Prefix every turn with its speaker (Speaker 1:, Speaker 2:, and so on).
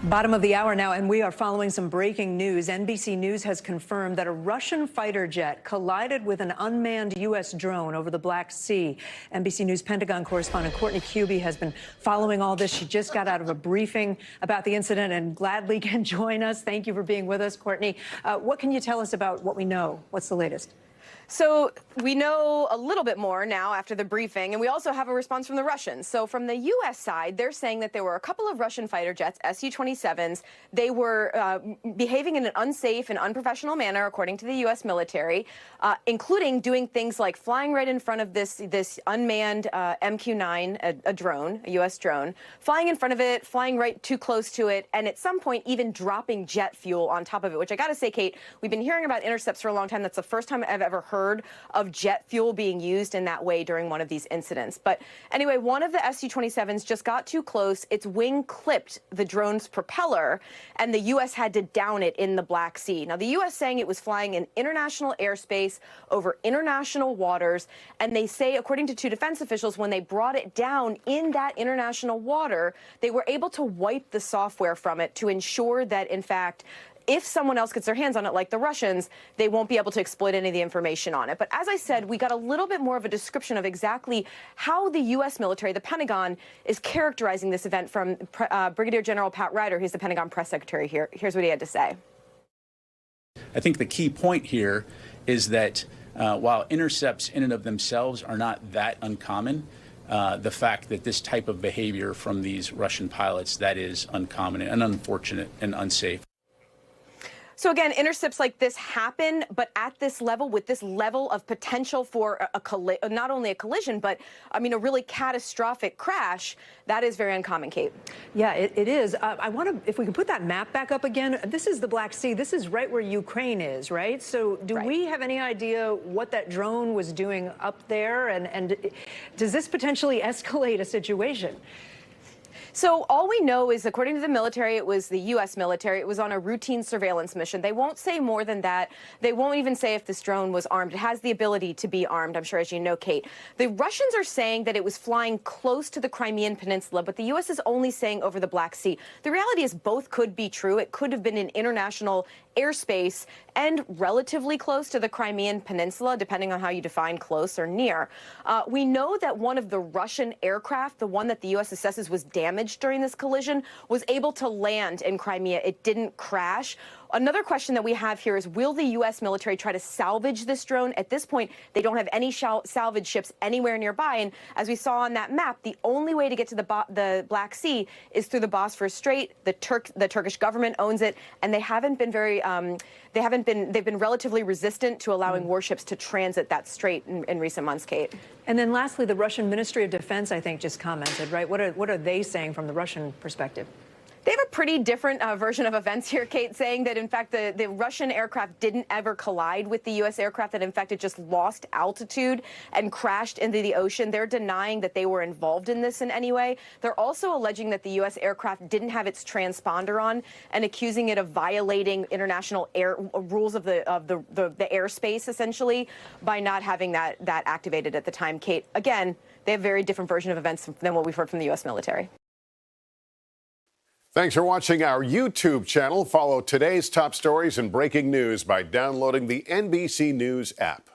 Speaker 1: Bottom of the hour now, and we are following some breaking news. NBC News has confirmed that a Russian fighter jet collided with an unmanned U.S. drone over the Black Sea. NBC News Pentagon correspondent Courtney Kube has been following all this. She just got out of a briefing about the incident and gladly can join us. Thank you for being with us, Courtney. What can you tell us about what we know? What's the latest?
Speaker 2: So we know a little bit more now after the briefing, and we also have a response from the Russians. So from the U.S. side, they're saying that there were a couple of Russian fighter jets, Su-27s. They were behaving in an unsafe and unprofessional manner, according to the U.S. military, including doing things like flying right in front of this unmanned MQ-9, a drone, a U.S. drone, flying in front of it, flying right too close to it, and at some point even dropping jet fuel on top of it, which I got to say, Kate, we've been hearing about intercepts for a long time. That's the first time I've ever heard of jet fuel being used in that way during one of these incidents. But anyway, one of the Su-27s just got too close. Its wing clipped the drone's propeller, and the U.S. had to down it in the Black Sea. Now, the U.S. saying it was flying in international airspace over international waters, and they say, according to two defense officials, when they brought it down in that international water, they were able to wipe the software from it to ensure that, in fact, if someone else gets their hands on it, like the Russians, they won't be able to exploit any of the information on it. But as I said, we got a little bit more of a description of exactly how the U.S. military, the Pentagon, is characterizing this event from Brigadier General Pat Ryder, who's the Pentagon press secretary here. Here's what he had to say.
Speaker 3: I think the key point here is that while intercepts in and of themselves are not that uncommon, the fact that this type of behavior from these Russian pilots, that is uncommon and unfortunate and unsafe.
Speaker 2: So again, intercepts like this happen, but at this level, with this level of potential for not only a collision, but I mean, a really catastrophic crash, that is very uncommon, Kate.
Speaker 1: Yeah, it is. I want to, if we can put that map back up again, this is the Black Sea. This is right where Ukraine is, right? So do we have any idea what that drone was doing up there? And does this potentially escalate a situation?
Speaker 2: So all we know is, according to the military, it was the U.S. military. It was on a routine surveillance mission. They won't say more than that. They won't even say if this drone was armed. It has the ability to be armed, I'm sure, as you know, Kate. The Russians are saying that it was flying close to the Crimean Peninsula, but the U.S. is only saying over the Black Sea. The reality is both could be true. It could have been in international airspace and relatively close to the Crimean Peninsula, depending on how you define close or near. We know that one of the Russian aircraft, the one that the U.S. assesses was damaged during this collision, was able to land in Crimea. It didn't crash. Another question that we have here is, will the U.S. military try to salvage this drone? At this point, they don't have any salvage ships anywhere nearby. And as we saw on that map, the only way to get to the Black Sea is through the Bosphorus Strait. The Turkish government owns it, and they haven't been very, they've been relatively resistant to allowing warships to transit that strait in recent months, Kate.
Speaker 1: And then lastly, the Russian Ministry of Defense, I think, just commented, right? What are they saying from the Russian perspective?
Speaker 2: They have a pretty different version of events here, Kate, saying that, in fact, the Russian aircraft didn't ever collide with the U.S. aircraft, that, in fact, it just lost altitude and crashed into the ocean. They're denying that they were involved in this in any way. They're also alleging that the U.S. aircraft didn't have its transponder on and accusing it of violating international rules of the airspace, essentially, by not having that activated at the time, Kate. Again, they have a very different version of events than what we've heard from the U.S. military.
Speaker 4: Thanks for watching our YouTube channel. Follow today's top stories and breaking news by downloading the NBC News app.